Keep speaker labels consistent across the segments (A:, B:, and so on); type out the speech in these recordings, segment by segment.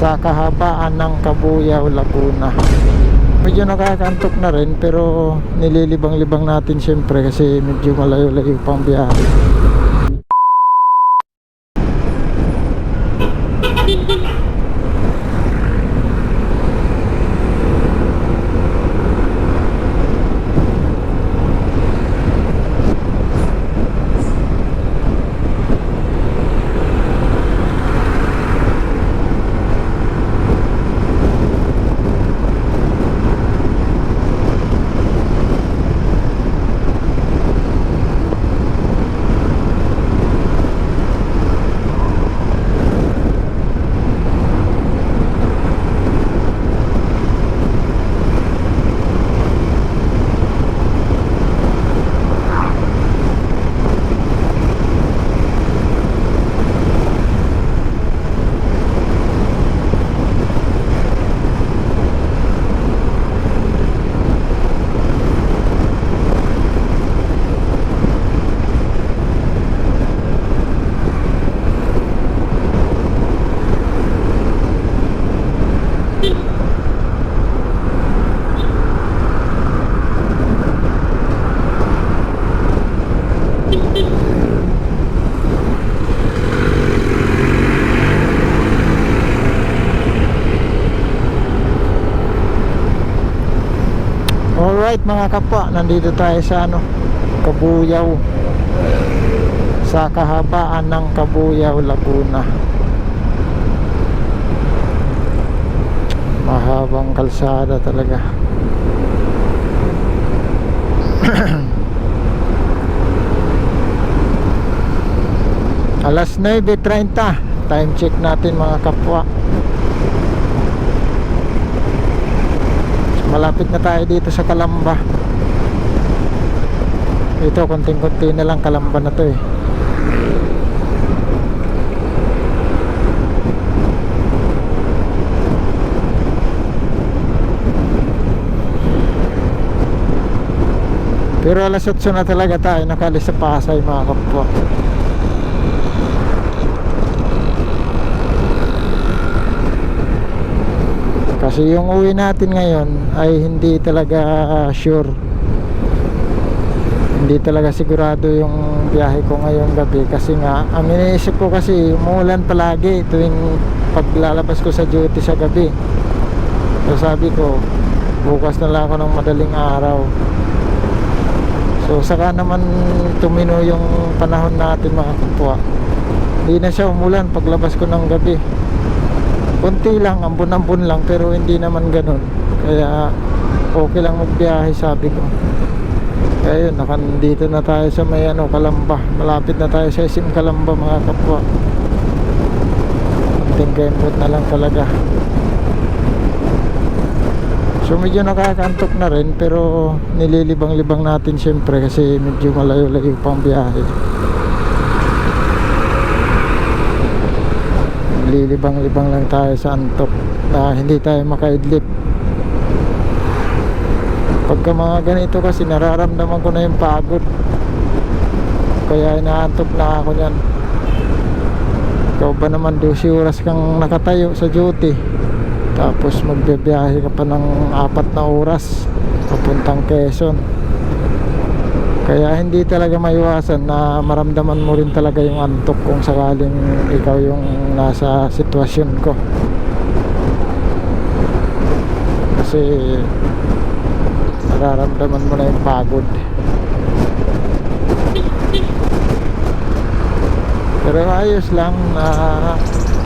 A: sa kahabaan ng Cabuyao, Laguna. Medyo nakakantok na rin pero nililibang-libang natin syempre kasi medyo malayo-layo pang biyahe. Alright mga kapwa, nandito tayo sa Cabuyao, sa kahabaan ng Cabuyao, Laguna. Mahabang kalsada talaga. Alas 9:30 time check natin mga kapwa. Malapit na tayo dito sa Calamba. Ito, konting-konti na lang Calamba na to eh. Pero alas 8 na talaga tayo nakalis sa Pasay mga kapwa. Kasi yung uwi natin ngayon ay hindi talaga sure. Hindi talaga sigurado yung biyahe ko ngayong gabi. Kasi nga, ang iniisip ko kasi umuulan palagi tuwing paglalabas ko sa duty sa gabi. So sabi ko, bukas na lang ako ng madaling araw. So saka naman tumino yung panahon natin mga kapwa. Hindi na siya umulan paglabas ko ng gabi. Kunti lang, ambon-ambon lang, pero hindi naman ganun. Kaya okay lang magbiyahe sabi ko. Kaya yun, nakandito na tayo sa may Calamba. Malapit na tayo sa SM Calamba mga kapwa. Tingkempot na lang talaga. So medyo nakakantok na rin, pero nililibang-libang natin syempre kasi medyo malayo-layo pang biyahe. Lilibang-libang lang tayo sa antok na hindi tayo makaidlip. Pagka mga ganito kasi nararamdaman ko na yung pagod, kaya inaantok na ako nyan. Ikaw ba naman 12 oras kang nakatayo sa duty, tapos magbibiyahe ka pa ng 4 na oras papuntang Quezon. Kaya hindi talaga maiwasan na maramdaman mo rin talaga yung antok kung sakaling ikaw yung nasa sitwasyon ko. Kasi nararamdaman mo na yung pagod. Pero ayos lang na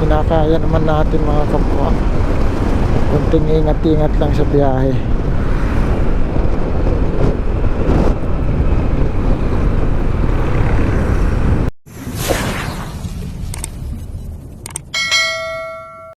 A: kinakaya naman natin mga kapwa. Kunting ingat-ingat lang sa biyahe.